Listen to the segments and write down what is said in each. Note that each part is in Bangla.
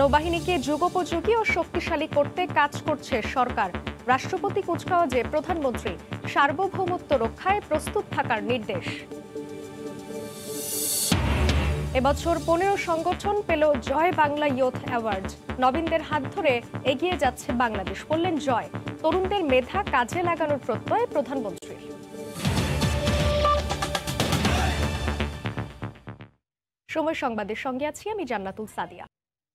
নৌবাহিনীকে যুগোপযোগী ও শক্তিশালী করতে কাজ করছে সরকার। রাষ্ট্রপতি কুচকাওয়াজে প্রধানমন্ত্রী সার্বভৌমত্ব রক্ষায় প্রস্তুত থাকার নির্দেশ। এবছর 15 সংগঠন পেল জয় বাংলা ইয়ুথ অ্যাওয়ার্ড। নবীনদের হাত ধরে এগিয়ে যাচ্ছে বাংলাদেশ, বললেন জয়। তরুণদের মেধা কাজে লাগানোর প্রত্যয় প্রধানমন্ত্রীর। সময় সংবাদের সঙ্গে আছি আমি জান্নাতুল সাদিয়া।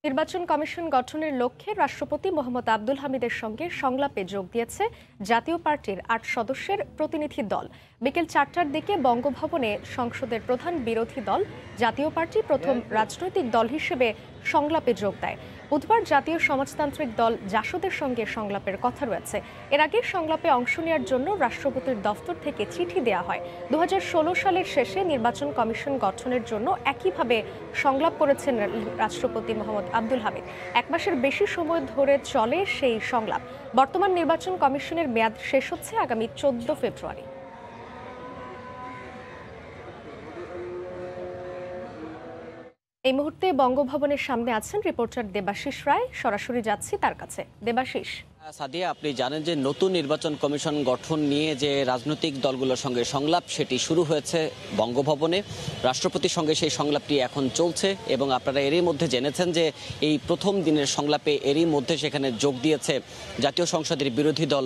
নির্বাচন কমিশন গঠনের লক্ষ্যে রাষ্ট্রপতি মোহাম্মদ আব্দুল হামিদের সঙ্গে সংলাপে যোগ দিয়েছে জাতীয় পার্টির 8 সদস্যের প্রতিনিধি দল। বিকেল 4টার দিকে বঙ্গভবনে সংসদের প্রধান বিরোধী দল জাতীয় পার্টি প্রথম রাজনৈতিক দল হিসেবে সংলাপে যোগ দেয়। বুধবার জাতীয় সমাজতান্ত্রিক দল জাসদের সঙ্গে সংলাপের কথা রয়েছে। এর আগে সংলাপে অংশ নেওয়ার জন্য রাষ্ট্রপতির দফতর থেকে চিঠি দেওয়া হয়। 2016 সালের শেষে নির্বাচন কমিশন গঠনের জন্য একইভাবে সংলাপ করেছেন রাষ্ট্রপতি মোহাম্মদ আব্দুল হামিদ। 1 মাসের বেশি সময় ধরে চলে সেই সংলাপ। বর্তমান নির্বাচন কমিশনের মেয়াদ শেষ হচ্ছে আগামী 14 ফেব্রুয়ারি। এই মুহূর্তে বঙ্গভবনের সামনে আছেন রিপোর্টার দেবাশিস রায়। সরাসরি যাচ্ছি তার কাছে। দেবাশিস, সাদিয়া, আপনি জানেন যে নতুন নির্বাচন কমিশন গঠন নিয়ে যে রাজনৈতিক দলগুলোর সঙ্গে সংলাপ সেটি শুরু হয়েছে বঙ্গভবনে। রাষ্ট্রপতির সঙ্গে সেই সংলাপটি এখন চলছে এবং আপনারা এরই মধ্যে জেনেছেন যে এই প্রথম দিনের সংলাপে এরই মধ্যে সেখানে যোগ দিয়েছে জাতীয় সংসদের বিরোধী দল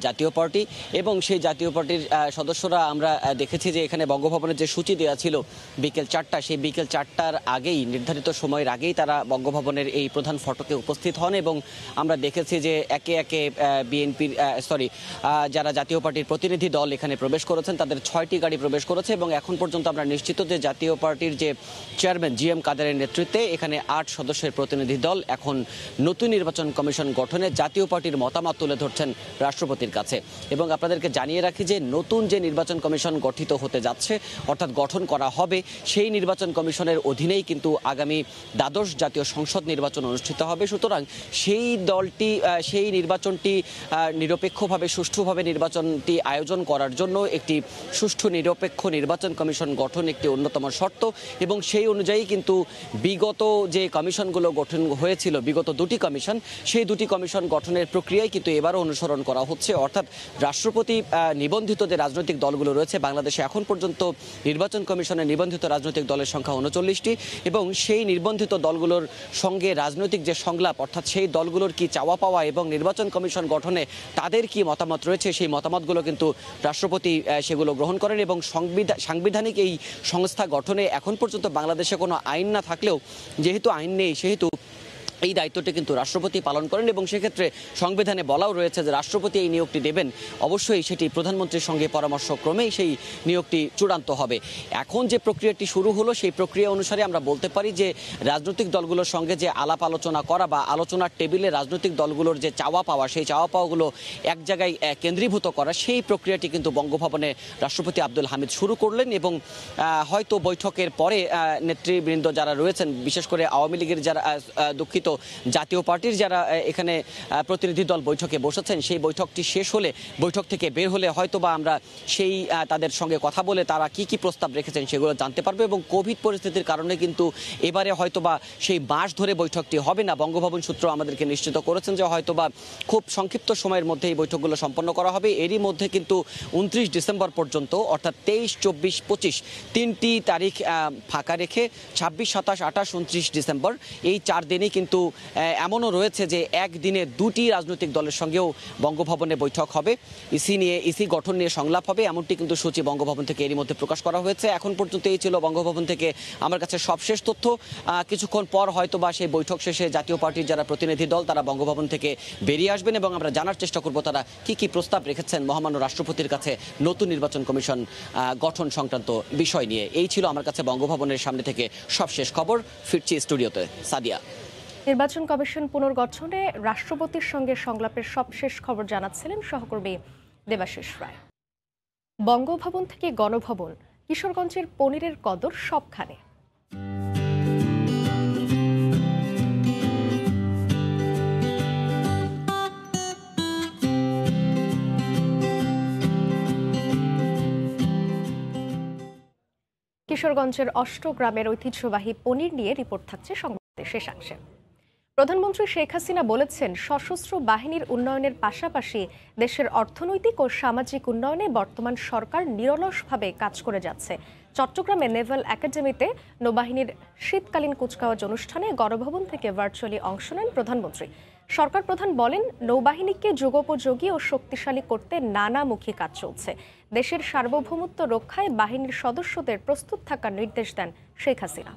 জাতীয় পার্টি এবং সেই জাতীয় পার্টির সদস্যরা আমরা দেখেছি যে এখানে বঙ্গভবনের যে সূচি দেওয়া ছিল বিকেল 4টা, সেই বিকেল 4টার আগেই নির্ধারিত সময়ের আগেই তারা বঙ্গভবনের এই প্রধান ফটকে উপস্থিত হন এবং আমরা দেখেছি যে একে একে বিএনপির যারা জাতীয় পার্টির প্রতিনিধি দল এখানে প্রবেশ করেছেন তাদের 6টি গাড়ি প্রবেশ করেছে এবং এখন পর্যন্ত আমরা নিশ্চিত যে জাতীয় পার্টির যে চেয়ারম্যান GM কাদেরের নেতৃত্বে এখানে 8 সদস্যের প্রতিনিধি দল এখন নতুন নির্বাচন কমিশন গঠনে জাতীয় পার্টির মতামত তুলে ধরছেন রাষ্ট্রপতির কাছে। এবং আপনাদেরকে জানিয়ে রাখি যে নতুন যে নির্বাচন কমিশন গঠিত হতে যাচ্ছে অর্থাৎ গঠন করা হবে সেই নির্বাচন কমিশনের অধীনেই কিন্তু আগামী দ্বাদশ জাতীয় সংসদ নির্বাচন অনুষ্ঠিত হবে। সুতরাং সেই নির্বাচনটি নিরপেক্ষভাবে সুষ্ঠুভাবে নির্বাচনটি আয়োজন করার জন্য একটি সুষ্ঠু নিরপেক্ষ নির্বাচন কমিশন গঠন একটি অন্যতম শর্ত এবং সেই অনুযায়ী কিন্তু বিগত যে কমিশনগুলো গঠন হয়েছিল, বিগত 2টি কমিশন, সেই 2টি কমিশন গঠনের প্রক্রিয়ায় কিন্তু এবারও অনুসরণ করা হচ্ছে। অর্থাৎ রাষ্ট্রপতি নিবন্ধিত যে রাজনৈতিক দলগুলো রয়েছে বাংলাদেশে এখন পর্যন্ত নির্বাচন কমিশনের নিবন্ধিত রাজনৈতিক দলের সংখ্যা 39টি এবং সেই নিবন্ধিত দলগুলোর সঙ্গে রাজনৈতিক যে সংলাপ অর্থাৎ সেই দলগুলোর কি চাওয়া পাওয়া এবং নির্বাচন কমিশন গঠনে তাদের কি মতামত রয়েছে সেই মতামতগুলো কিন্তু রাষ্ট্রপতি সেগুলো গ্রহণ করেন এবং সাংবিধানিক এই সংস্থা গঠনে এখন পর্যন্ত বাংলাদেশে কোনো আইন না থাকলেও যেহেতু আইন নেই সেহেতু এই দায়িত্বটি কিন্তু রাষ্ট্রপতি পালন করেন এবং সেক্ষেত্রে সংবিধানে বলাও রয়েছে যে রাষ্ট্রপতি এই নিয়োগটি দেবেন। অবশ্যই সেটি প্রধানমন্ত্রীর সঙ্গে পরামর্শক্রমেই সেই নিয়োগটি চূড়ান্ত হবে। এখন যে প্রক্রিয়াটি শুরু হলো সেই প্রক্রিয়া অনুসারে আমরা বলতে পারি যে রাজনৈতিক দলগুলোর সঙ্গে যে আলাপ আলোচনা করা বা আলোচনার টেবিলে রাজনৈতিক দলগুলোর যে চাওয়া পাওয়া সেই চাওয়া পাওয়াগুলো এক জায়গায় কেন্দ্রীভূত করা সেই প্রক্রিয়াটি কিন্তু বঙ্গভবনে রাষ্ট্রপতি আব্দুল হামিদ শুরু করলেন এবং হয়তো বৈঠকের পরে নেতৃবৃন্দ যারা রয়েছেন বিশেষ করে আওয়ামী লীগের যারা দুঃখিত জাতীয় পার্টির যারা এখানে প্রতিনিধি দল বৈঠকে বসেছেন সেই বৈঠকটি শেষ হলে বৈঠক থেকে বের হলে হয়তোবা আমরা সেই তাদের সঙ্গে কথা বলে তারা কি প্রস্তাব রেখেছেন সেগুলো জানতে পারবো এবং কোভিড পরিস্থিতির কারণে কিন্তু এবারে হয়তোবা সেই মাস ধরে বৈঠকটি হবে না। বঙ্গভবন সূত্র আমাদেরকে নিশ্চিত করেছেন যে হয়তোবা খুব সংক্ষিপ্ত সময়ের মধ্যে এই বৈঠকগুলো সম্পন্ন করা হবে। এরই মধ্যে কিন্তু 29 ডিসেম্বর পর্যন্ত অর্থাৎ 23, 24, 25 3টি তারিখ ফাঁকা রেখে 26, 27, 28, 29 ডিসেম্বর এই 4 দিনই কিন্তু এমনও রয়েছে যে একদিনে 2টি রাজনৈতিক দলের সঙ্গেও বঙ্গভবনে বৈঠক হবে, ইসি গঠন নিয়ে সংলাপ হবে, এমনটি কিন্তু সূচি বঙ্গভবন থেকে এরই মধ্যে প্রকাশ করা হয়েছে। এখন পর্যন্ত এই ছিল বঙ্গভবন থেকে আমার কাছে সবশেষ তথ্য। কিছুক্ষণ পর হয়তোবা সেই বৈঠক শেষে জাতীয় পার্টির যারা প্রতিনিধি দল তারা বঙ্গভবন থেকে বেরিয়ে আসবেন এবং আমরা জানার চেষ্টা করব তারা কি প্রস্তাব রেখেছেন মহামান্য রাষ্ট্রপতির কাছে নতুন নির্বাচন কমিশন গঠন সংক্রান্ত বিষয় নিয়ে। এই ছিল আমার কাছে বঙ্গভবনের সামনে থেকে সবশেষ খবর। ফিরছি স্টুডিওতে। সাদিয়া, নির্বাচন কমিশন পুনর্গঠনে রাষ্ট্রপতির সঙ্গে সংলাপের সবশেষ খবর জানাচ্ছিলেন সহকর্মী দেবাশিস রায়। বঙ্গভবন থেকে গণভবন, কিশোরগঞ্জের পনিরের কদর সবখানে। কিশোরগঞ্জের অষ্টগ্রামের ঐতিহ্যবাহী পনির নিয়ে রিপোর্ট থাকছে সংবাদের শেষাংশে। প্রধানমন্ত্রী শেখ হাসিনা বলেছেন, সশস্ত্র বাহিনীর উন্নয়নের পাশাপাশি দেশের অর্থনৈতিক ও সামাজিক উন্নয়নে বর্তমান সরকার নিরলসভাবে কাজ করে যাচ্ছে। চট্টগ্রামে নেভাল একাডেমিতে নৌবাহিনীর শীতকালীন কুচকাওয়াজ অনুষ্ঠানে গণভবন থেকে ভার্চুয়ালি অংশ নেন প্রধানমন্ত্রী। সরকার প্রধান বলেন, নৌবাহিনীকে যুগোপযোগী ও শক্তিশালী করতে নানামুখী কাজ চলছে। দেশের সার্বভৌমত্ব রক্ষায় বাহিনীর সদস্যদের প্রস্তুত থাকার নির্দেশ দেন শেখ হাসিনা।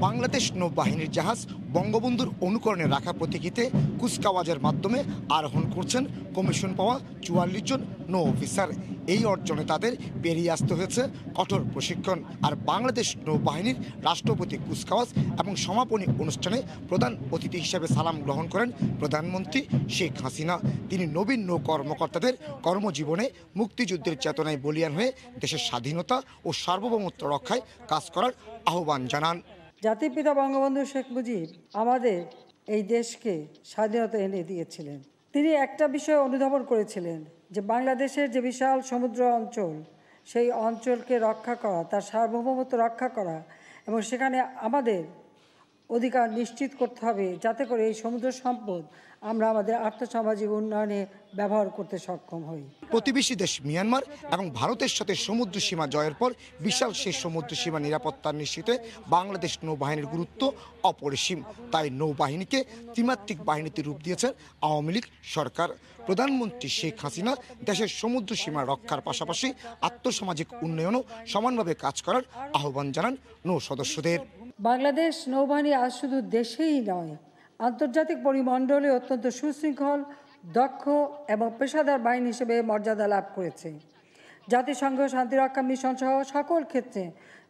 বাংলাদেশ নৌবাহিনীর জাহাজ বঙ্গবন্ধুর অনুকরণে রাখা প্রতীকীতে কুচকাওয়াজের মাধ্যমে আরোহণ করছেন কমিশন পাওয়া 44 জন নৌ অফিসার। এই অর্জনে তাদের পেরিয়ে আসতে হয়েছে কঠোর প্রশিক্ষণ। আর বাংলাদেশ নৌবাহিনীর রাষ্ট্রপতি কুচকাওয়াজ এবং সমাপনী অনুষ্ঠানে প্রধান অতিথি হিসেবে সালাম গ্রহণ করেন প্রধানমন্ত্রী শেখ হাসিনা। তিনি নবীন নৌ কর্মকর্তাদের কর্মজীবনে মুক্তিযুদ্ধের চেতনায় বলীয়ান হয়ে দেশের স্বাধীনতা ও সার্বভৌমত্ব রক্ষায় কাজ করার আহ্বান জানান। জাতির পিতা বঙ্গবন্ধু শেখ মুজিব আমাদের এই দেশকে স্বাধীনতা এনে দিয়েছিলেন। তিনি একটা বিষয় অনুধাবন করেছিলেন যে বাংলাদেশের যে বিশাল সমুদ্র অঞ্চল, সেই অঞ্চলকে রক্ষা করা, তার সার্বভৌমত্ব রক্ষা করা এবং সেখানে আমাদের অধিকার নিশ্চিত করতে হবে, যাতে করে এই সমুদ্র সম্পদ আমরা আমাদের আর্থসামাজিক উন্নয়নে ব্যবহার করতে সক্ষম হই। প্রতিবেশী দেশ মিয়ানমার এবং ভারতের সাথে সমুদ্র সীমা জয়ের পর বিশাল সেই সমুদ্র সীমা নিরাপত্তা নিশ্চিতে বাংলাদেশ নৌবাহিনীর গুরুত্ব অপরিসীম। তাই নৌবাহিনীকে ত্রিমাত্রিক বাহিনীতে রূপ দিয়েছে আওয়ামী লীগ সরকার। প্রধানমন্ত্রী শেখ হাসিনা দেশের সমুদ্র সীমা রক্ষার পাশাপাশি আর্থসামাজিক উন্নয়নও সমানভাবে কাজ করার আহ্বান জানান নৌ সদস্যদের। বাংলাদেশ নৌবাহিনী আজ শুধু দেশেই নয়, আন্তর্জাতিক পরিমণ্ডলে অত্যন্ত সুশৃঙ্খল, দক্ষ এবং পেশাদার বাহিনী হিসেবে মর্যাদা লাভ করেছে। জাতিসংঘ শান্তিরক্ষা মিশন সহ সকল ক্ষেত্রে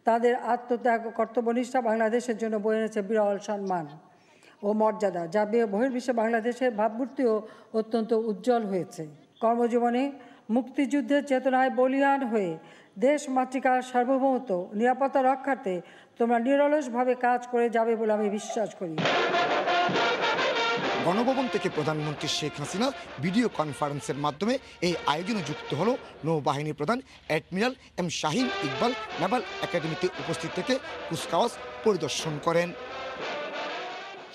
তাদের আত্মত্যাগ ও কর্তব্যনিষ্ঠা বাংলাদেশের জন্য বয়ে এনেছে বিরল সম্মান ও মর্যাদা, যা বহির্বিশ্বে বাংলাদেশের ভাবমূর্তিও অত্যন্ত উজ্জ্বল হয়েছে। কর্মজীবনে মুক্তিযুদ্ধের চেতনায় বলীয়ান হয়ে দেশ মাতৃকার সার্বভৌমত্ব নিরাপত্তা রক্ষার্থে তোমরা নিরলসভাবে কাজ করে যাবে বলে আমি বিশ্বাস করি। গণভবন থেকে প্রধানমন্ত্রী শেখ হাসিনা ভিডিও কনফারেন্সের মাধ্যমে এই আয়োজনে যুক্ত হল নৌবাহিনী প্রধান অ্যাডমিরাল এম শাহিন ইকবাল নেভাল একাডেমিতে উপস্থিত থেকে কুচকাওয়াজ পরিদর্শন করেন।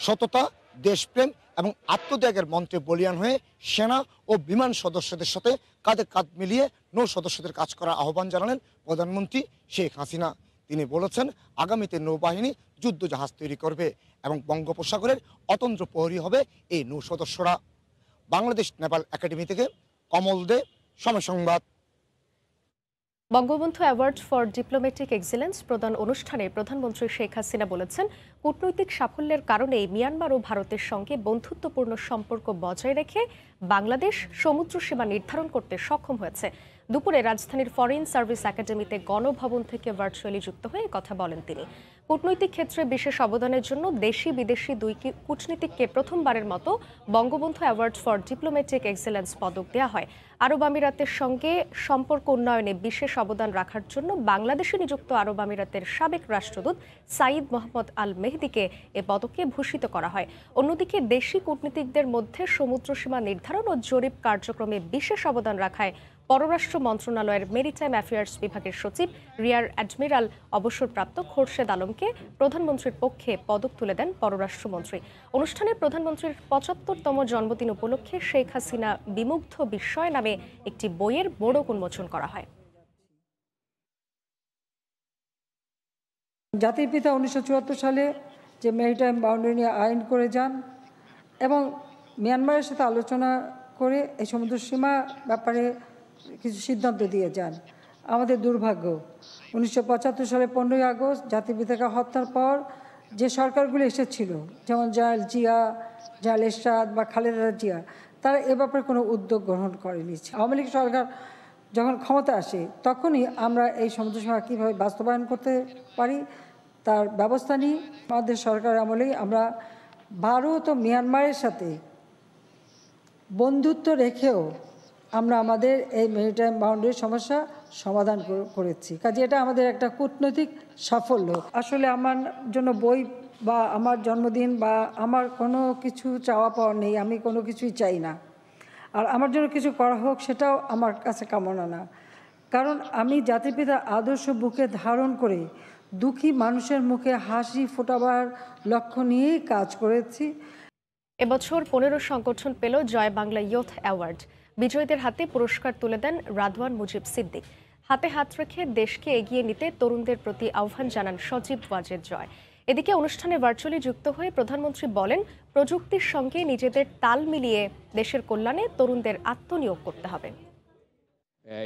সততা, দেশপ্রেম এবং আত্মত্যাগের মন্ত্রে বলীয়ান হয়ে সেনা ও বিমান সদস্যদের সাথে কাঁধে কাঁধ মিলিয়ে নৌ সদস্যদের কাজ করার আহ্বান জানালেন প্রধানমন্ত্রী শেখ হাসিনা। তিনি বলেছেন, আগামীতে নৌবাহিনী যুদ্ধ জাহাজ তৈরি করবে এবং বঙ্গোপসাগরের অতন্ত্র প্রহরী হবে এই নৌ সদস্যরা। বাংলাদেশ নেভাল একাডেমি থেকে কমল দে, সময় সংবাদ। Bangabandhu award for diplomatic excellence প্রদান অনুষ্ঠানে প্রধানমন্ত্রী শেখ হাসিনা বলেছেন, কূটনৈতিক সাফল্যের কারণে মিয়ানমার ও ভারতের সঙ্গে বন্ধুত্বপূর্ণ সম্পর্ক বজায় রেখে বাংলাদেশ সমুদ্র সীমা নির্ধারণ করতে সক্ষম হয়েছে। দুপুরে রাজধানীর ফরেন সার্ভিস একাডেমিতে গণভবন থেকে ভার্চুয়ালি যুক্ত হয়ে কথা বলেন তিনি। কূটনৈতিক ক্ষেত্রে বিশেষ অবদানের জন্য দেশি বিদেশি দুই কূটনীতিককে প্রথমবারের মতো Bangabandhu award for diplomatic excellence পদক দেওয়া হয়। আরব আমিরাতের সঙ্গে সম্পর্ক উন্নয়নে বিশেষ অবদান রাখার জন্য বাংলাদেশে নিযুক্ত আরব আমিরাতের সাবেক রাষ্ট্রদূত সাঈদ মোহাম্মদ আল মেহদিকে এ পদকে ভূষিত করা হয়। অন্যদিকে দেশি কূটনীতিকদের মধ্যে সমুদ্র সীমা নির্ধারণ ও জরিপ কার্যক্রমে বিশেষ অবদান রাখায় পররাষ্ট্র মন্ত্রণালয়ের মেরিটাইম অ্যাফেয়ার্স বিভাগের সচিব রিয়ার অ্যাডমিরাল অবসরপ্রাপ্ত খোরশেদ আলমকে প্রধানমন্ত্রীর পক্ষে পদক তুলে দেন পররাষ্ট্রমন্ত্রী। অনুষ্ঠানে প্রধানমন্ত্রীর ৭৫তম জন্মদিন উপলক্ষে শেখ হাসিনা বিমুগ্ধ বিস্ময় নামে একটি বইয়ের মোড়ক উন্মোচন করা হয়। জাতির পিতা ১৯৭৪ সালে যে মেরিটাইম বাউন্ডারি নিয়ে আইন করে যান এবং মিয়ানমারের সাথে আলোচনা করে এই সমুদ্র সীমা ব্যাপারে কিছু সিদ্ধান্ত দিয়ে যান। আমাদের দুর্ভাগ্য ১৯৭৫ সালে ১৫ই আগস্ট জাতির পিতাকে হত্যার পর যে সরকারগুলো এসেছিল, যেমন জেনারেল জিয়া, জেনারেল এরশাদ বা খালেদা জিয়া, তারা এ ব্যাপারে কোনো উদ্যোগ গ্রহণ করেনি। আওয়ামী লীগ সরকার যখন ক্ষমতা আসে তখনই আমরা এই সমুদ্র সীমা কীভাবে বাস্তবায়ন করতে পারি তার ব্যবস্থা নিই। আমাদের সরকার আমলেই আমরা ভারত ও মিয়ানমারের সাথে বন্ধুত্ব রেখেও আমরা আমাদের এই মেরিটাইম বাউন্ডারির সমস্যা সমাধান করেছি। কাজে এটা আমাদের একটা কূটনৈতিক সাফল্য। আসলে আমার জন্য বই বা আমার জন্মদিন বা আমার কোনো কিছু চাওয়া পাওয়া নেই, আমি কোনো কিছুই চাই না। আর আমার জন্য কিছু করা হোক সেটাও আমার কাছে কামনা না। কারণ আমি জাতির পিতার আদর্শ বুকে ধারণ করে দুঃখী মানুষের মুখে হাসি ফোটাবার লক্ষ্য নিয়েই কাজ করেছি। এবছর 15 সংগঠন পেল জয় বাংলা ইয়ুথ অ্যাওয়ার্ড। বিজয়ীদের হাতে পুরস্কার তুলে দেন রাদওয়ান মুজিব সিদ্দিক। হাতে হাত রেখে দেশকে এগিয়ে নিতে তরুণদের প্রতি আহ্বান জানান সজীব ওয়াজেদ জয়। এদিকে অনুষ্ঠানে ভার্চুয়ালি যুক্ত হয়ে প্রধানমন্ত্রী বলেন, প্রযুক্তির সঙ্গে নিজেদের তাল মিলিয়ে দেশের কল্যাণে তরুণদের আত্মনিয়োগ করতে হবে।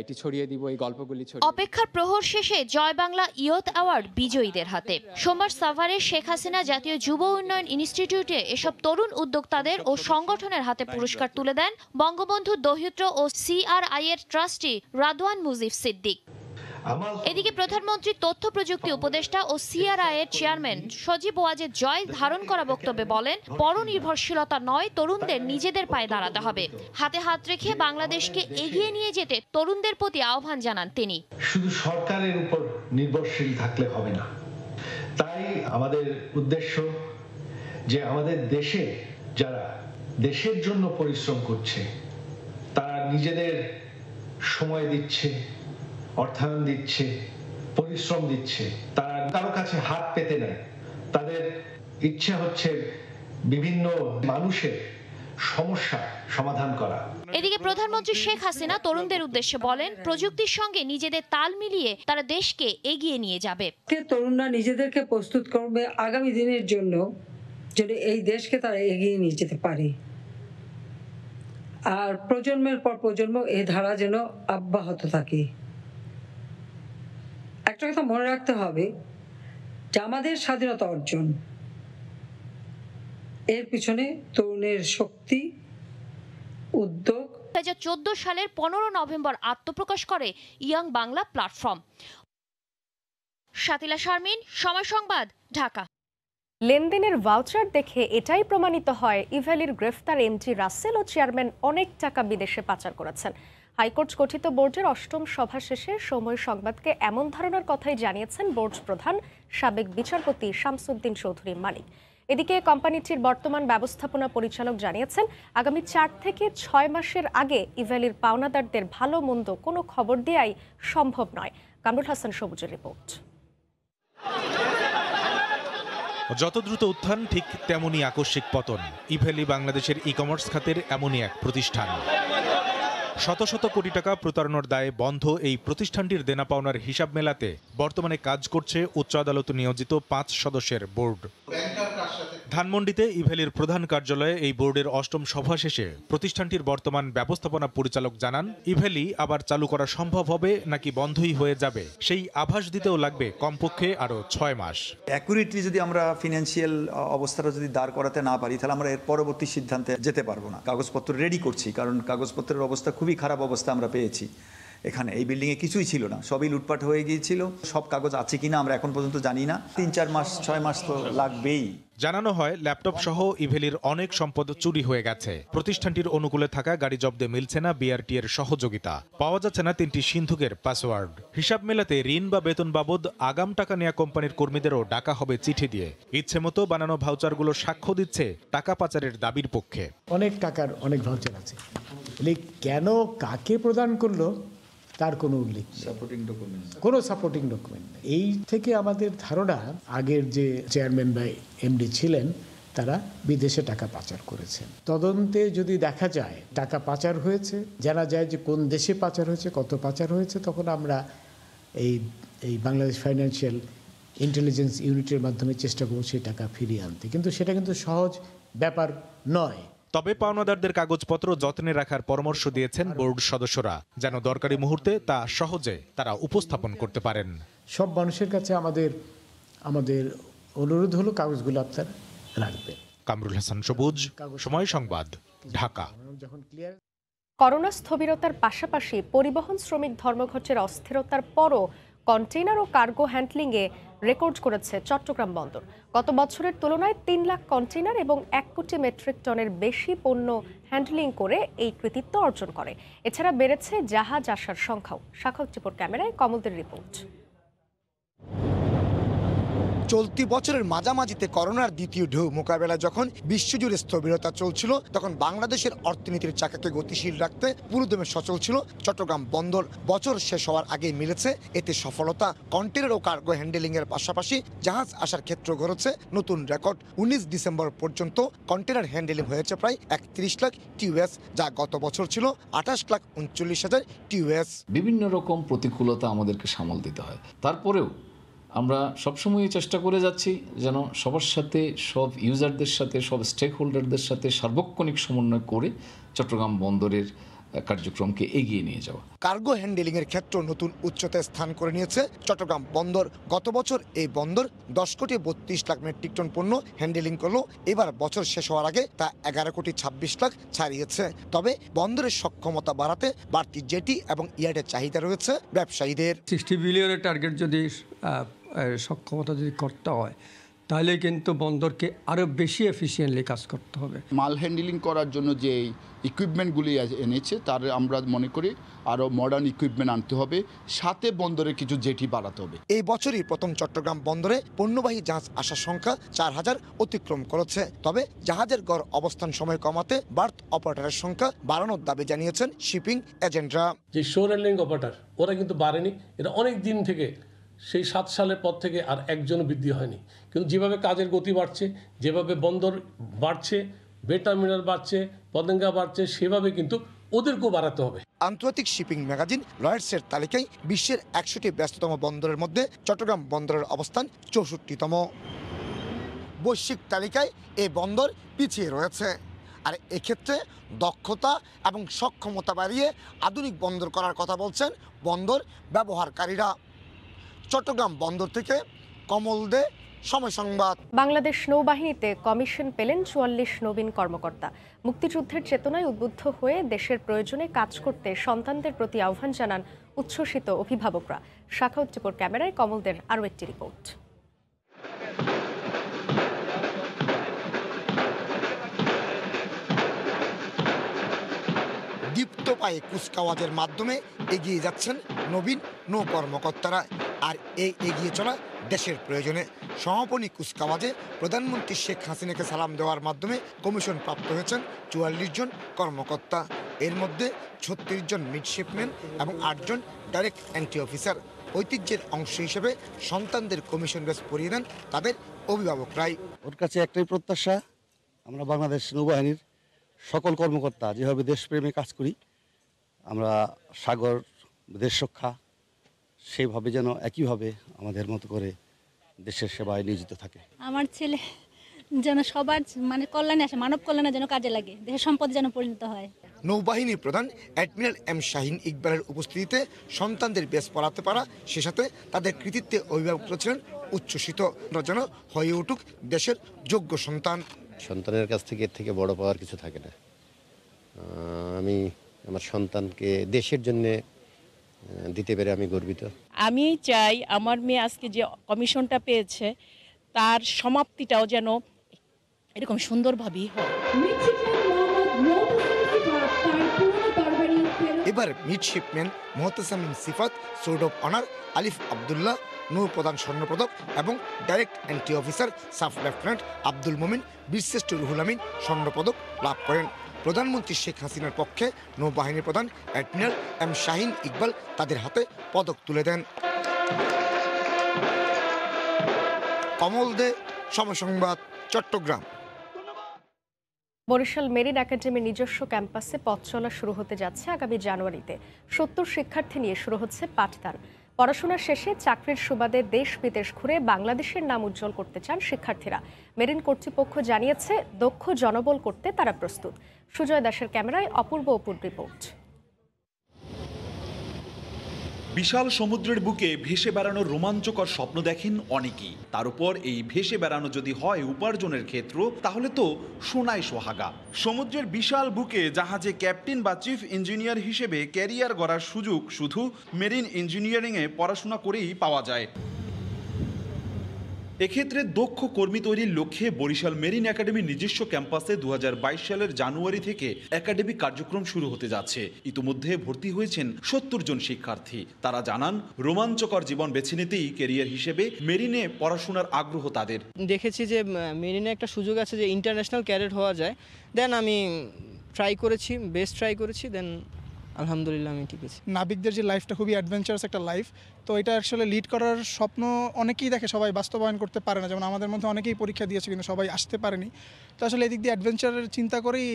এটি ছড়িয়ে দিব, এই গল্পগুলি অপেক্ষার প্রহর শেষে জয় বাংলা ইয়ুথ অ্যাওয়ার্ড বিজয়ীদের হাতে। সোমবার সাভারে শেখ হাসিনা জাতীয় যুব উন্নয়ন ইনস্টিটিউটে এসব তরুণ উদ্যোক্তাদের ও সংগঠনের হাতে পুরস্কার তুলে দেন বঙ্গবন্ধু দহিত্র ও CRI এর ট্রাস্টি রাদওয়ান মুজিব সিদ্দিক। এদিকে প্রধানমন্ত্রী তথ্য প্রযুক্তি উপদেষ্টা ও CRI এর চেয়ারম্যান সজীব ওয়াজেদ জয় ধারণ করা বক্তব্যে বলেন, পরনির্ভরশীলতা নয়, তরুণদের নিজেদের পায়ে দাঁড়াতে হবে। হাতে হাত রেখে বাংলাদেশকে এগিয়ে নিয়ে যেতে তরুণদের প্রতি আহ্বান জানান তিনি। শুধু সরকারের উপর নির্ভরশীল থাকলে হবে না, তাই আমাদের উদ্দেশ্য যে আমাদের দেশে যারা দেশের জন্য পরিশ্রম করছে, তারা নিজেদের সময় দিচ্ছে, অর্থায়ন দিচ্ছে, পরিশ্রম দিচ্ছে, তারা কারো কাছে হাত পেতে নেয়। তাদের ইচ্ছা হচ্ছে বিভিন্ন মানুষের সমস্যা সমাধান করা। এদিকে প্রধানমন্ত্রী শেখ হাসিনা তরুণদের উদ্দেশ্যে বলেন, প্রযুক্তির সঙ্গে নিজেদের তাল মিলিয়ে তারা দেশকে এগিয়ে নিয়ে যাবে। তরুণরা নিজেদেরকে প্রস্তুত করবে আগামী দিনের জন্য, যদি এই দেশকে তারা এগিয়ে নিয়ে যেতে পারে। আর প্রজন্মের পর প্রজন্ম এই ধারা যেন অব্যাহত থাকে। একটা কথা মনে রাখতে হবে যে আমাদের স্বাধীনতা অর্জন, এর পিছনে তরুণের শক্তি, উদ্যোগ। 2014 সালের 15 নভেম্বর আত্মপ্রকাশ করে young Bangla platform. Shatila Sharmin, সময় সংবাদ, ঢাকা। লেনদেনের ভাউচার দেখে এটাই প্রমাণিত হয় ইভ্যালির গ্রেফতার MT রাসেল ও চেয়ারম্যান অনেক টাকা বিদেশে পাচার করেছেন। হাইকোর্ট গঠিত বোর্ডের 8ম সভা শেষে সময় সংবাদকে এমন ধারণার কথাই জানিয়েছেন বোর্ড প্রধান সাবেক বিচারপতি শামসুদ্দিন চৌধুরী মানিক। এদিকে কোম্পানিটির বর্তমান ব্যবস্থাপনা পরিচালক জানিয়েছেন, আগামী 4 থেকে 6 মাসের আগে ইভ্যালির পাওনাদারদের ভালো মন্দ কোনো খবর দেওয়াই সম্ভব নয়। কামরুল হাসান সবুজের রিপোর্ট। যত দ্রুত উত্থান ঠিক তেমনই আকস্মিক পতন। ইভ্যালি বাংলাদেশের ই-কমার্স খাতের এমনই এক প্রতিষ্ঠান। শত শত কোটি টাকা প্রতারণার দায়ে বন্ধ এই প্রতিষ্ঠানটির দেনা পাওনার হিসাব মেলাতে বর্তমানে কাজ করছে উচ্চ আদালতে নিয়োজিত 5 সদস্যের বোর্ড। ধানমন্ডিতে ইভ্যালির প্রধান কার্যালয়ে এই বোর্ডের 8ম সভা শেষে প্রতিষ্ঠানটির বর্তমান ব্যবস্থাপনা পরিচালক জানান, ইভ্যালি আবার চালু করা সম্ভব হবে নাকি বন্ধই হয়ে যাবে সেই আভাস দিতেও লাগবে কমপক্ষে আরও 6 মাস। অ্যাকুরেটলি যদি আমরা ফিনান্সিয়াল অবস্থাটা যদি দাঁড় করাতে না পারি, তাহলে আমরা এর পরবর্তী সিদ্ধান্তে যেতে পারবো না। কাগজপত্র রেডি করছি, কারণ কাগজপত্রের অবস্থা খুবই খারাপ অবস্থা আমরা পেয়েছি। এখানে এই বিল্ডিংয়ে কিছুই ছিল না, সবই লুটপাট হয়ে গিয়েছিল। সব কাগজ আছে কিনা আমরা এখন পর্যন্ত জানি না। 3-4 মাস 6 মাস তো লাগবেই। জানানো হয়, ল্যাপটপ সহ ইভ্যালির অনেক সম্পদ চুরি হয়ে গেছে। প্রতিষ্ঠানটির অনুকূলে থাকা গাড়ি জব্দে মিলছে না BRT এর সহযোগিতা, পাওয়া যাচ্ছে না 3টি সিন্ধুকের পাসওয়ার্ড। হিসাব মেলাতে ঋণ বা বেতন বাবদ আগাম টাকা নেওয়া কোম্পানির কর্মীদেরও ডাকা হবে চিঠি দিয়ে। ইচ্ছে মতো বানানো ভাউচারগুলো সাক্ষ্য দিচ্ছে টাকা পাচারের দাবির পক্ষে। অনেক টাকার অনেক ভাউচার আছে, কেন কাকে প্রদান করলো তার কোনো উল্লেখ, কোনো সাপোর্টিং ডকুমেন্ট নেই। এই থেকে আমাদের ধারণা, আগের যে চেয়ারম্যান বা MD ছিলেন তারা বিদেশে টাকা পাচার করেছেন। তদন্তে যদি দেখা যায় টাকা পাচার হয়েছে, জানা যায় যে কোন দেশে পাচার হয়েছে, কত পাচার হয়েছে, তখন আমরা এই বাংলাদেশ ফাইন্যান্সিয়াল ইন্টেলিজেন্স ইউনিটের মাধ্যমে চেষ্টা করব সেই টাকা ফিরিয়ে আনতে। কিন্তু সেটা কিন্তু সহজ ব্যাপার নয়। তবে পাওনাদারদের কাগজপত্র যত্নে রাখার পরামর্শ দিয়েছেন বোর্ড সদস্যরা, যেন দরকারি মুহূর্তে তা সহজে তারা উপস্থাপন করতে পারেন। সব মানুষের কাছে আমাদের অনুরোধ হলো কাগজগুলো আপনারা রাখবেন। কামরুল হাসান সবুজ, সময় সংবাদ, ঢাকা। করোনা স্থবিরতার পাশাপাশি পরিবহন শ্রমিক ধর্মঘটের অস্থিরতার পরও কন্টেইনার ও কার্গো হ্যান্ডলিংয়ে রেকর্ড করেছে চট্টগ্রাম বন্দর। গত বছরের তুলনায় 3 লাখ কন্টেইনার এবং 1 কোটি মেট্রিক টনের বেশি পণ্য হ্যান্ডলিং করে এই কৃতিত্ব অর্জন করে। এছাড়া বেড়েছে জাহাজ আসার সংখ্যাও। সাক্ষাৎ ক্যামেরায় কমলদের রিপোর্ট। চলতি বছরের মাঝামাঝিতে করোনার দ্বিতীয় ঢেউ মোকাবেলায় যখন বিশ্বজুড়ে স্থবিরতা চলছিল, তখন বাংলাদেশের অর্থনীতির চাকাকে গতিশীল রাখতে পুরোদমে সচল ছিল চট্টগ্রাম বন্দর। বছর শেষ হওয়ার আগেই মিলেছে এতে সফলতা। কন্টেনার ও কার্গো হ্যান্ডেলিং এর পাশাপাশি জাহাজ আসার ক্ষেত্রে গড়েছে নতুন রেকর্ড। 19 ডিসেম্বর পর্যন্ত কন্টেনার হ্যান্ডেলিং হয়েছে প্রায় 31 লাখ টিউএস, যা গত বছর ছিল 28,39,000 টিউএস। বিভিন্ন রকম প্রতিকূলতা আমাদেরকে সামাল দিতে হয়, তারপরেও আমরা সবসময় চেষ্টা করে যাচ্ছি যেন সবার সাথে, সব ইউজারদের সাথে, সব স্টেক হোল্ডারদের সাথে সার্বক্ষণিক সমন্বয় করে চট্টগ্রাম বন্দরের কার্যক্রমকে এগিয়ে নিয়ে যাওয়া। কার্গো হ্যান্ডেলিং এর ক্ষেত্রে নতুন উচ্চতায় স্থান করে নিয়েছে চট্টগ্রাম বন্দর। গত বছর এই বন্দর 10,32,00,000 মেট্রিক টন পণ্য হ্যান্ডেলিং করলো। এবার বছর শেষ হওয়ার আগে তা 11,26,00,000 ছাড়িয়েছে। তবে বন্দরের সক্ষমতা বাড়াতে বাড়তি জেটি এবং ইয়ার্ডের চাহিদা রয়েছে ব্যবসায়ীদের। 60 বিলিয়নের টার্গেট যদি সক্ষমতা যদি করতে হয়, তাহলে কিন্তু বন্দরকে আরও বেশি এফিসিয়েন্টলি কাজ করতে হবে। মাল হ্যান্ডেলিং করার জন্য যে ইকুইপমেন্টগুলি এনেছে তার আমরা মনে করি আরও মডার্ন ইকুইপমেন্ট আনতে হবে, সাথে বন্দরে কিছু জেটি বাড়াতে হবে। এই বছরই প্রথম চট্টগ্রাম বন্দরে পণ্যবাহী জাহাজ আসার সংখ্যা 4,000 অতিক্রম করেছে। তবে জাহাজের গড় অবস্থান সময় কমাতে বার্থ অপারেটরের সংখ্যা বাড়ানোর দাবি জানিয়েছেন শিপিং এজেন্টরা। যে শোর হ্যান্ডলিং অপারেটর ওরা কিন্তু বাড়েনি, এটা অনেক দিন থেকে, সেই 7 সালের পর থেকে আর একজনও বৃদ্ধি হয়নি। কিন্তু যেভাবে কাজের গতি বাড়ছে, যেভাবে বন্দর বাড়ছে, বে টার্মিনাল বাড়ছে, পতেঙ্গা বাড়ছে, সেভাবে কিন্তু ওদেরকেও বাড়াতে হবে। আন্তর্জাতিক শিপিং ম্যাগাজিন লয়েডসের তালিকায় বিশ্বের 100টি ব্যস্ততম বন্দরের মধ্যে চট্টগ্রাম বন্দরের অবস্থান 64তম। বৈশ্বিক তালিকায় এই বন্দর পিছিয়ে রয়েছে। আর এক্ষেত্রে দক্ষতা এবং সক্ষমতা বাড়িয়ে আধুনিক বন্দর করার কথা বলছেন বন্দর ব্যবহারকারীরা। চট্টগ্রাম বন্দর থেকে কমল দে, সময় সংবাদ। বাংলাদেশ নৌবাহিনীতে কমিশন পেলেন 44 নবীন কর্মকর্তা। মুক্তিযুদ্ধের চেতনায় উদ্বুদ্ধ হয়ে দেশের প্রয়োজনে কাজ করতে সন্তানদের প্রতি আহ্বান জানান উচ্ছ্বসিত অভিভাবকরা। শাখাউত টিপুর ক্যামেরায় কমলদের আরও একটি রিপোর্ট। দীপ্ত পায়ে কুচকাওয়াজের মাধ্যমে এগিয়ে যাচ্ছেন নবীন নৌ কর্মকর্তারা। আর এই এগিয়ে চলা দেশের প্রয়োজনে। সমাপনী কুচকাওয়াজে প্রধানমন্ত্রী শেখ হাসিনাকে সালাম দেওয়ার মাধ্যমে কমিশন প্রাপ্ত হয়েছেন 44 জন কর্মকর্তা। এর মধ্যে 36 জন মিডশিপম্যান এবং 8 জন ডাইরেক্ট এন্ট্রি অফিসার। ঐতিহ্যের অংশ হিসেবে সন্তানদের কমিশন ব্যাচ পরিয়ে দেন তাদের অভিভাবকরাই। ওর কাছে একটাই প্রত্যাশা, আমরা বাংলাদেশ নৌবাহিনীর সকল কর্মকর্তা যেভাবে দেশপ্রেমে কাজ করি, আমরা সাগর দেশ রক্ষা সেইভাবে যেন একইভাবে আমাদের মতো করে দেশের সেবায় নিয়োজিত থাকে। আমার ছেলে যেন সবার কল্যাণে আসে, মানব কল্যাণে যেন কাজে লাগে, দেশের সম্পদ যেন পরিণত হয়। নৌবাহিনী প্রধান অ্যাডমিরাল এম শাহিন ইকবালের উপস্থিতিতে সন্তানদের বেশ পড়াতে পারা, সে সাথে তাদের কৃতিত্বে অভিভাবকরা ছিলেন উচ্ছ্বসিত, যেন হয়ে উঠুক দেশের যোগ্য সন্তান। সন্তানের কাছ থেকে এর থেকে বড় পাওয়ার কিছু থাকে না। আমি আমার সন্তানকে দেশের জন্য দিতে পেরে আমি গর্বিত। আমি চাই আমার মেয়ে আজকে যে কমিশনটা পেয়েছে তার সমাপ্তিটাও যেন এরকম সুন্দরভাবেই হয়। এবার midshipman Mohtasamim Sifat, sword of honour Alif Abdullah, নৌ প্রধান স্বর্ণপদক এবং direct entry officer sub lieutenant Abdul Momin, বীরশ্রেষ্ঠ রুহুল আমিন স্বর্ণপদক লাভ করেন। প্রধানমন্ত্রী শেখ হাসিনার পক্ষে নৌবাহিনীর প্রধান অ্যাডমিরাল এম শাহিন ইকবাল তাদের হাতে পদক তুলে দেন। কমল দে, সময় সংবাদ, চট্টগ্রাম। বরিশাল মেরিন একাডেমির নিজস্ব ক্যাম্পাসে পথ চলা শুরু হতে যাচ্ছে আগামী জানুয়ারিতে। 70 শিক্ষার্থী নিয়ে শুরু হচ্ছে পাঠদান। পড়াশোনা শেষে চাকরির সুবাদে দেশ বিদেশ ঘুরে বাংলাদেশের নাম উজ্জ্বল করতে চান শিক্ষার্থীরা। মেরিন কর্তৃপক্ষ জানিয়েছে দক্ষ জনবল করতে তারা প্রস্তুত। সুজয় দাসের ক্যামেরায় অপূর্ব অপুর রিপোর্ট। বিশাল সমুদ্রের বুকে ভেসে বেড়ানোর রোমাঞ্চকর স্বপ্ন দেখেন অনেকেই। তার উপর এই ভেসে বেড়ানো যদি হয় উপার্জনের ক্ষেত্র, তাহলে তো সোনায় সোহাগা। সমুদ্রের বিশাল বুকে জাহাজে ক্যাপ্টেন বা চিফ ইঞ্জিনিয়ার হিসেবে ক্যারিয়ার গড়ার সুযোগ শুধু মেরিন ইঞ্জিনিয়ারিংয়ে পড়াশোনা করেই পাওয়া যায়। এক্ষেত্রে দক্ষ কর্মী তৈরির লক্ষ্যে বরিশাল মেরিন একাডেমির নিজস্ব ক্যাম্পাসে 2022 সালের জানুয়ারি থেকে একাডেমিক কার্যক্রম শুরু হতে যাচ্ছে। ইতিমধ্যে ভর্তি হয়েছেন 70 জন শিক্ষার্থী। তারা জানান রোমাঞ্চকর জীবন বেছে নিতেই ক্যারিয়ার হিসেবে মেরিনে পড়াশোনার আগ্রহ তাদের। দেখেছি যে মেরিনে একটা সুযোগ আছে যে ইন্টারন্যাশনাল ক্যাডেট হওয়া যায়, দেন আমি ট্রাই করেছি, বেস্ট ট্রাই করেছি, দেন আলহামদুলিল্লাহ আমি ঠিক আছি। নাবিকদের যে লাইফটা খুবই অ্যাডভেঞ্চারাস একটা লাইফ, তো এটা আসলে লিড করার স্বপ্ন অনেকেই দেখে, সবাই বাস্তবায়ন করতে পারে না। যেমন আমাদের মধ্যে অনেকেই পরীক্ষা দিয়েছে কিন্তু সবাই আসতে পারেনি। তো আসলে এদিক দিয়ে অ্যাডভেঞ্চারের চিন্তা করেই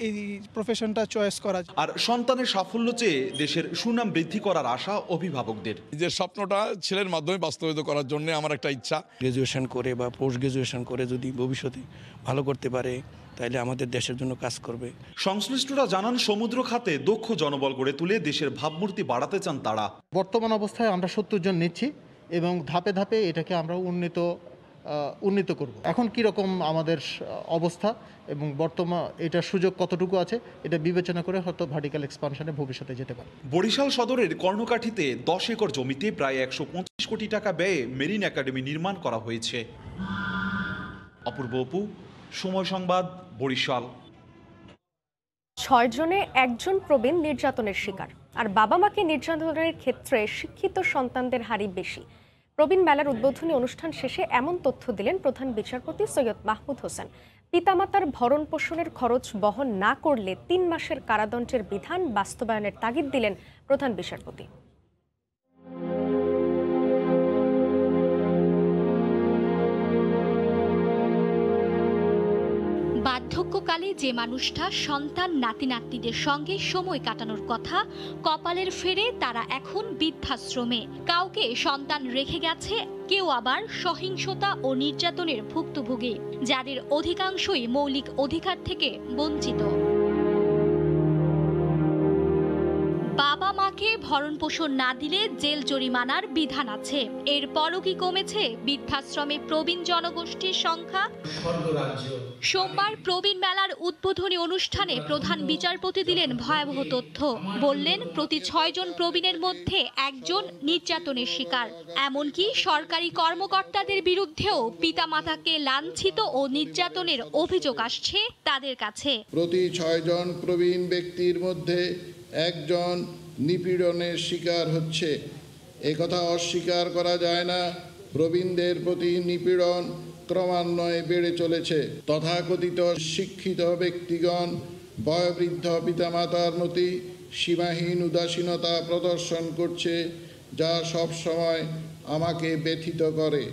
এই প্রফেশনটা চয়েস করা। আর সন্তানের সাফল্য চেয়ে দেশের সুনাম বৃদ্ধি করার আশা অভিভাবকদের। যে স্বপ্নটা ছেলের মাধ্যমে বাস্তবায়িত করার জন্য আমার একটা ইচ্ছা, গ্রাজুয়েশন করে বা পোস্ট গ্রাজুয়েশন করে যদি ভবিষ্যতে ভালো করতে পারে তাইলে আমাদের দেশের জন্য কাজ করবে। সংশ্লিষ্টরা জানান সমুদ্র খাতে দক্ষ জনবল গড়ে তুলে দেশের ভাবমূর্তি বাড়াতে চান তারা। বর্তমান অবস্থায় আমরা 70 জন নিচ্ছি এবং ধাপে ধাপে এটাকে আমরা উন্নীত করব। এখন কি রকম আমাদের অবস্থা এবং বর্তমান এটার সুযোগ কতটুকু আছে এটা বিবেচনা করে হয়তো ভার্টিক্যাল এক্সপানশনে ভবিষ্যতে যেতে পারে। বরিশাল সদরের কর্ণকাঠিতে 10 একর জমিতে প্রায় 125 কোটি টাকা ব্যয়ে মেরিন একাডেমি নির্মাণ করা হয়েছে। অপূর্ব অপু, সময় সংবাদ, বরিশাল। 6 জনে 1 জন প্রবীণ নির্যাতনের শিকার, আর বাবা মাকে নির্যাতনের ক্ষেত্রে শিক্ষিত সন্তানদের হারই বেশি। প্রবীণ মেলার উদ্বোধনী অনুষ্ঠান শেষে এমন তথ্য দিলেন প্রধান বিচারপতি সৈয়দ মাহমুদ হোসেন। পিতামাতার ভরণ পোষণের খরচ বহন না করলে 3 মাসের কারাদণ্ডের বিধান বাস্তবায়নের তাগিদ দিলেন প্রধান বিচারপতি। বার্ধক্যকালে যে মানুষটা সন্তান নাতি নাতনিদের সঙ্গে সময় কাটানোর কথা কপালের ফেরে, তারা এখন বৃদ্ধাশ্রমে। কাউকে সন্তান রেখে গেছে, কেউ আবার সহিংসতা ও নির্যাতনের ভুক্তভোগী, যাদের অধিকাংশই মৌলিক অধিকার থেকে বঞ্চিত। বাবা মাকে ভরণ পোষণ না দিলে জেল জরিমানার বিধান আছে। এরপরও কি কমেছে বৃদ্ধাশ্রমে প্রবীণ জনগোষ্ঠীর সংখ্যা? সোমবার প্রবীণ মেলার উদ্বোধনী অনুষ্ঠানে প্রধান বিচারপতি দিলেন ভয়াবহ তথ্য। বললেন, প্রতি 6 জন প্রবীণের মধ্যে 1 জন নির্যাতনের শিকার। এমনকি সরকারি কর্মকর্তাদের বিরুদ্ধেও পিতামাতাকে লাঞ্ছিত ও নির্যাতনের অভিযোগ আসছে তাদের কাছে। প্রতি 6 জন প্রবীণ ব্যক্তির মধ্যে 1 জন নিপীড়নের শিকার হচ্ছে। একথা অস্বীকার করা যায় না। প্রবীণদের প্রতি নিপীড়ন ক্রমান্বয়ে বেড়ে চলেছে। তথাকথিত শিক্ষিত ব্যক্তিগণ বয়োবৃদ্ধ পিতামাতার প্রতি সীমাহীন উদাসীনতা প্রদর্শন করছে, যা সবসময় আমাকে ব্যথিত করে।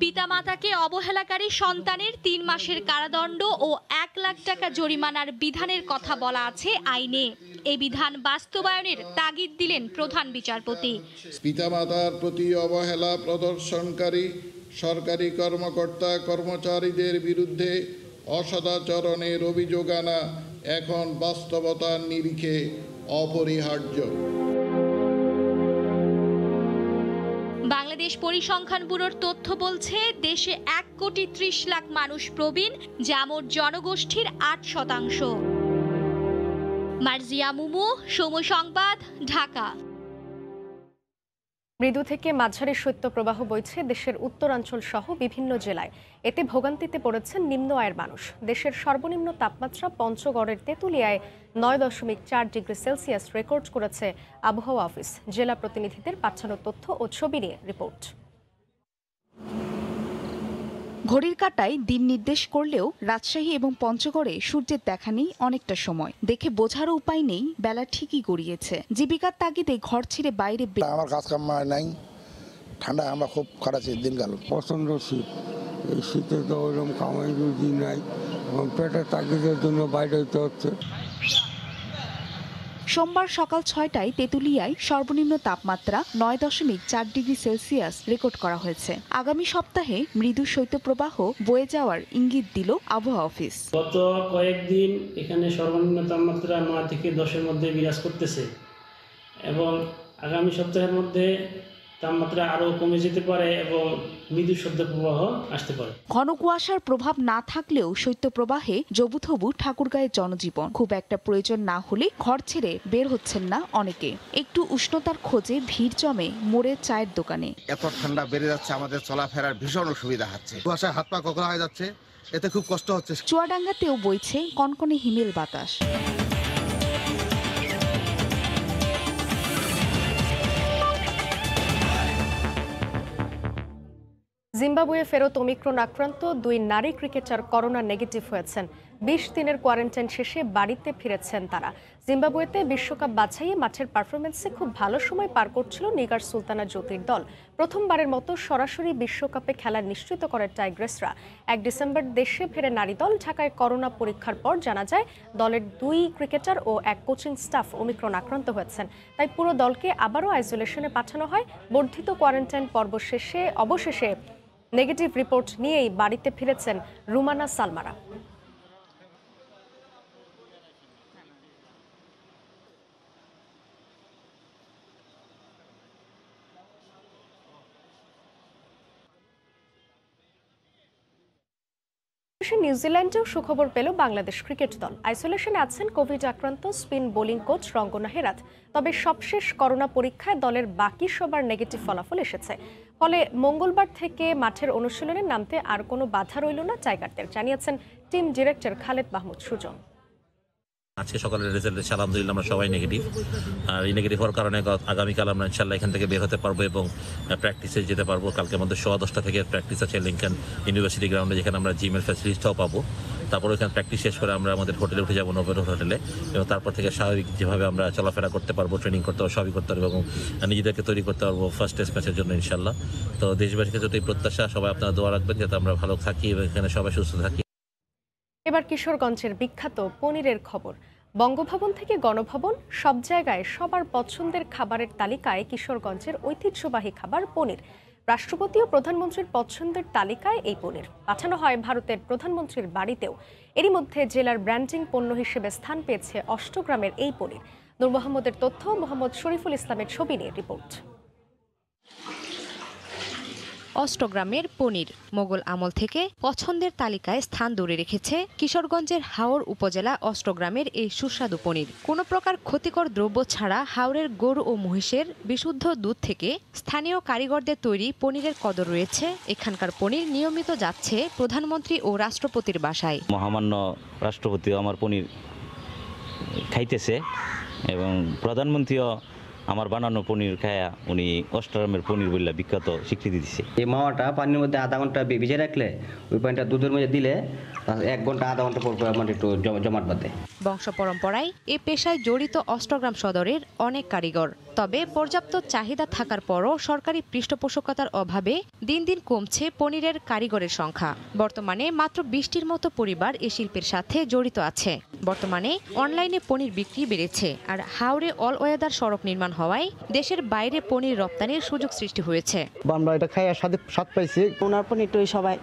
পিতামাতাকে অবহেলাকারী সন্তানের 3 মাসের কারাদণ্ড ও 1 লাখ টাকা জরিমানার বিধানের কথা বলা আছে আইনে। এই বিধান বাস্তবায়নের তাগিদ দিলেন প্রধান বিচারপতি। পিতামাতার প্রতি অবহেলা প্রদর্শনকারী সরকারি কর্মকর্তা কর্মচারীদের বিরুদ্ধে অসদাচরণের অভিযোগ আনা এখন বাস্তবতার নিরিখে অপরিহার্য। বাংলাদেশ পরিসংখ্যান ব্যুরোর তথ্য বলছে, দেশে 1,30,00,000 মানুষ প্রবীণ, যা মোট জনগোষ্ঠীর 8%। মার্জিয়া মুমু, সময় সংবাদ, ঢাকা। মৃদু থেকে মাঝারি শৈত্যপ্রবাহ বইছে দেশের উত্তরাঞ্চল সহ বিভিন্ন জেলায়। এতে ভোগান্তিতে পড়েছেন নিম্ন আয়ের মানুষ। দেশের সর্বনিম্ন তাপমাত্রা পঞ্চগড়ের তেঁতুলিয়ায় 9.4 ডিগ্রি সেলসিয়াস রেকর্ড করেছে আবহাওয়া অফিস। জেলা প্রতিনিধিদের পাঠানো তথ্য ও ছবি নিয়ে রিপোর্ট। ঘড়ির কাঁটায় দিন নির্দেশ করলেও রাজশাহী এবং পঞ্চগড়ে সূর্যের দেখা নেই অনেকটা সময়। দেখে বোঝারও উপায় নেই বেলা ঠিকই গড়িয়েছে। জীবিকার তাগিদে ঘর ছেড়ে বাইরে আমার কাজ কাম নাই, ঠান্ডায় আমরা খুব খারাপ দিন গেল। প্রচন্ড শীত, এই শীতে তো ওরকম কামাই রুজি নাই এবং পেটের তাগিদের জন্য বাইরে হতে হচ্ছে। সোমবার সকাল 6টায় তেঁতুলিয়ায় সর্বনিম্ন তাপমাত্রা 9.4 ডিগ্রি সেলসিয়াস রেকর্ড করা হয়েছে। আগামী সপ্তাহে মৃদু শৈত্যপ্রবাহ বয়ে যাওয়ার ইঙ্গিত দিল আবহাওয়া অফিস। গত কয়েকদিন এখানে সর্বনিম্ন তাপমাত্রা 9 থেকে 10-এর মধ্যে বিরাজ করতেছে এবং আগামী সপ্তাহের মধ্যে তাপমাত্রা আরও কমে যেতে পারে এবং মৃদু শৈত্যপ্রবাহ আসতে পারে। ঘন কুয়াশার প্রভাব না থাকলেও শৈত্যপ্রবাহে জবুথবু ঠাকুরগাঁয়ের জনজীবন। খুব একটা প্রয়োজন না হলে ঘর ছেড়ে বের হচ্ছেন না অনেকে। একটু উষ্ণতার খোঁজে ভিড় জমে মোড়ের চায়ের দোকানে। এত ঠান্ডা বেড়ে যাচ্ছে, আমাদের চলাফেরার ভীষণ অসুবিধা হচ্ছে। কুয়াশায় হাত পা কখনো হয়ে যাচ্ছে, এতে খুব কষ্ট হচ্ছে। চুয়াডাঙ্গাতেও বইছে কনকনে হিমেল বাতাস। জিম্বাবুয়ে ফেরত ওমিক্রন আক্রান্ত 2 নারী ক্রিকেটার করোনা নেগেটিভ হয়েছেন। 20 দিনের কোয়ারেন্টাইন শেষে বাড়িতে ফিরেছেন তারা। জিম্বাবুয়েতে বিশ্বকাপ বাছাইয়ে মাঠের পারফরমেন্সে খুব ভালো সময় পার করছিল নিগার সুলতানা জ্যোতির দল। প্রথমবারের মতো সরাসরি বিশ্বকাপে খেলা নিশ্চিত করে টাইগ্রেসরা। 1 ডিসেম্বর দেশে ফেরে নারী দল। ঢাকায় করোনা পরীক্ষার পর জানা যায় দলের 2 ক্রিকেটার ও 1 কোচিং স্টাফ ওমিক্রন আক্রান্ত হয়েছেন। তাই পুরো দলকে আবারও আইসোলেশনে পাঠানো হয়। বর্ধিত কোয়ারেন্টাইন পর্ব শেষে অবশেষে নেগেটিভ রিপোর্ট নিয়েই বাড়িতে ফিরেছেন রুমানা সালমারা। নিউজিল্যান্ডেও সুখবর পেল বাংলাদেশ ক্রিকেট দল। আইসোলেশনে আছেন কোভিড আক্রান্ত spin bowling coach Rangana Herat. তবে সবশেষ করোনা পরীক্ষায় দলের বাকি সবার নেগেটিভ ফলাফল এসেছে। ফলে মঙ্গলবার থেকে মাঠের অনুশীলনে নামতে আর কোনো বাধা রইল না টাইগারদের, জানিয়েছেন টিম ডিরেক্টর খালেদ মাহমুদ সুজন। আজকে সকালের রেজাল্ট এসে আলহামদুলিল্লাহ আমরা সবাই নেগেটিভ। আর এই নেগেটিভ হওয়ার কারণে আগামীকাল আমরা ইনশাল্লাহ এখান থেকে বের হতে পারবো এবং প্র্যাকটিসে যেতে পারবো। কালকে আমাদের 10:15 থেকে প্র্যাকটিস আছে লিঙ্কন ইউনিভার্সিটি গ্রাউন্ডে, যেখানে আমরা জিমের ফ্যাসিলিটিসটাও পাবো। তারপর ওখানে প্র্যাকটিস শেষ করে আমরা আমাদের হোটেলে উঠে যাবো, নোভেল হোটেলে, এবং তারপর থেকে স্বাভাবিক যেভাবে আমরা চলাফেরা করতে পারবো, ট্রেনিং করতে পারবো, সবই করতে পারবো এবং নিজেদেরকে তৈরি করতে পারবো ফার্স্ট টেস্ট ম্যাচের জন্য ইনশাল্লাহ। তো দেশবাসীকে যতই প্রত্যাশা, সবাই আপনারা দোয়া রাখবেন যাতে আমরা ভালো থাকি এবং এখানে সবাই সুস্থ থাকি। এবার কিশোরগঞ্জের বিখ্যাত পনিরের খবর। বঙ্গভবন থেকে গণভবন, সব জায়গায় সবার পছন্দের খাবারের তালিকায় কিশোরগঞ্জের ঐতিহ্যবাহী খাবার পনির। রাষ্ট্রপতি ও প্রধানমন্ত্রীর পছন্দের তালিকায় এই পনির পাঠানো হয় ভারতের প্রধানমন্ত্রীর বাড়িতেও। এরই মধ্যে জেলার ব্র্যান্ডিং পণ্য হিসেবে স্থান পেয়েছে অষ্টগ্রামের এই পনির। নূর মোহাম্মদের তথ্য, মোহাম্মদ শরীফুল ইসলামের ছবি নিয়ে রিপোর্ট। অষ্টগ্রামের পনির মোগল আমল থেকে পছন্দের তালিকায় স্থান ধরে রেখেছে কিশোরগঞ্জের হাওর উপজেলা অষ্টগ্রামের এই সুস্বাদু পনির। কোনো প্রকার ক্ষতিকর দ্রব্য ছাড়া হাওরের গরু ও মহিষের বিশুদ্ধ দুধ থেকে স্থানীয় কারিগরদের তৈরি পনিরের কদর রয়েছে। এখানকার পনির নিয়মিত যাচ্ছে প্রধানমন্ত্রী ও রাষ্ট্রপতির বাসায়। মহামান্য রাষ্ট্রপতি আমার পনির খাইতেছে এবং প্রধানমন্ত্রীও আমার বানানো পনির খায়া উনি অষ্টগ্রামের পনির বললে বিখ্যাত স্বীকৃতি দিচ্ছে। এই মাওয়াটা পানির মধ্যে আধা ঘন্টা ভিজে রাখলে ওই পানিটা দুধের মধ্যে দিলে 1 ঘন্টা আধা ঘন্টা পর মানে একটু জমাট বাঁধে। বংশ পরম্পরায় এ পেশায় জড়িত অষ্টগ্রাম সদরের অনেক কারিগর। তবে পর্যাপ্ত চাহিদা থাকার পরও সরকারি পৃষ্ঠপোষকতার অভাবে দিন দিন কমছে পনিরের কারিগরের সংখ্যা। বর্তমানে মাত্র 20টির মতো পরিবার এ শিল্পের সাথে জড়িত আছে। বর্তমানে অনলাইনে পনির বিক্রি বেড়েছে, আর হাওড়ে অল ওয়েদার সড়ক নির্মাণ হওয়ায় দেশের বাইরে পনির রপ্তানির সুযোগ সৃষ্টি হয়েছে। আমরা এটা খাই স্বাদ পাইছি। ওনার পনিরটাই সবাই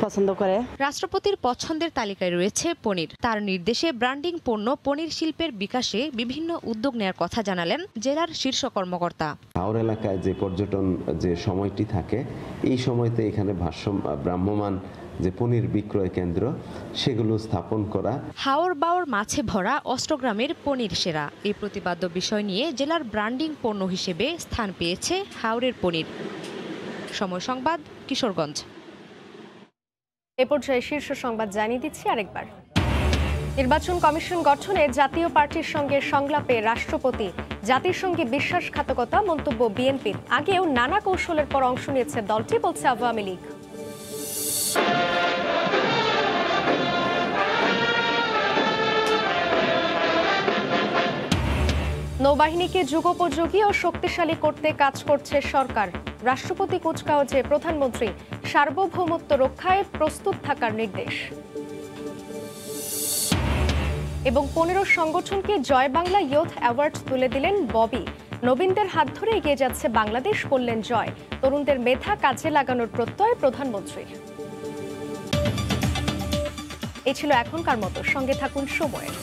পছন্দ করে। রাষ্ট্রপতির পছন্দের তালিকায় রয়েছে পনির। তার নির্দেশে ব্র্যান্ডিং পণ্য পনির শিল্পের বিকাশে বিভিন্ন উদ্যোগ নেওয়ার কথা জানালেন জেলার শীর্ষ কর্মকর্তা। হাওড় এলাকায় যে পর্যটন যে সময়টি থাকে, এই সময়তে এখানে ভ্রাম্যমান যে পনির বিক্রয় কেন্দ্র সেগুলো স্থাপন করা। হাওড় বাওড় মাছে ভরা অষ্টগ্রামের পনির সেরা, এই প্রতিপাদ্য বিষয় নিয়ে জেলার ব্র্যান্ডিং পণ্য হিসেবে স্থান পেয়েছে হাওড়ের পনির। সময় সংবাদ, কিশোরগঞ্জ। এ পর্যায়ে শীর্ষ সংবাদ জানিয়ে দিচ্ছি আরেকবার। নির্বাচন কমিশন গঠনে জাতীয় পার্টির সঙ্গে সংলাপে রাষ্ট্রপতি। জাতির সঙ্গে বিশ্বাসঘাতকতা মন্তব্য বিএনপির। আগেও নানা কৌশলের পর অংশ নিয়েছে দলটি, বলছে আওয়ামী লীগ। নৌবাহিনীকে যুগোপযোগী ও শক্তিশালী করতে কাজ করছে সরকার। রাষ্ট্রপতি কুচকাওয়াজে প্রধানমন্ত্রী সার্বভৌমত্ব রক্ষায় প্রস্তুত থাকার নির্দেশ। এবং 15 সংগঠনকে জয় বাংলা ইয়ুথ অ্যাওয়ার্ড তুলে দিলেন ববি। নবীনদের হাত ধরে এগিয়ে যাচ্ছে বাংলাদেশ, বললেন জয়। তরুণদের মেধা কাজে লাগানোর প্রত্যয় প্রধানমন্ত্রীর। এই ছিল এখনকার মতো, সঙ্গে থাকুন সময়ের।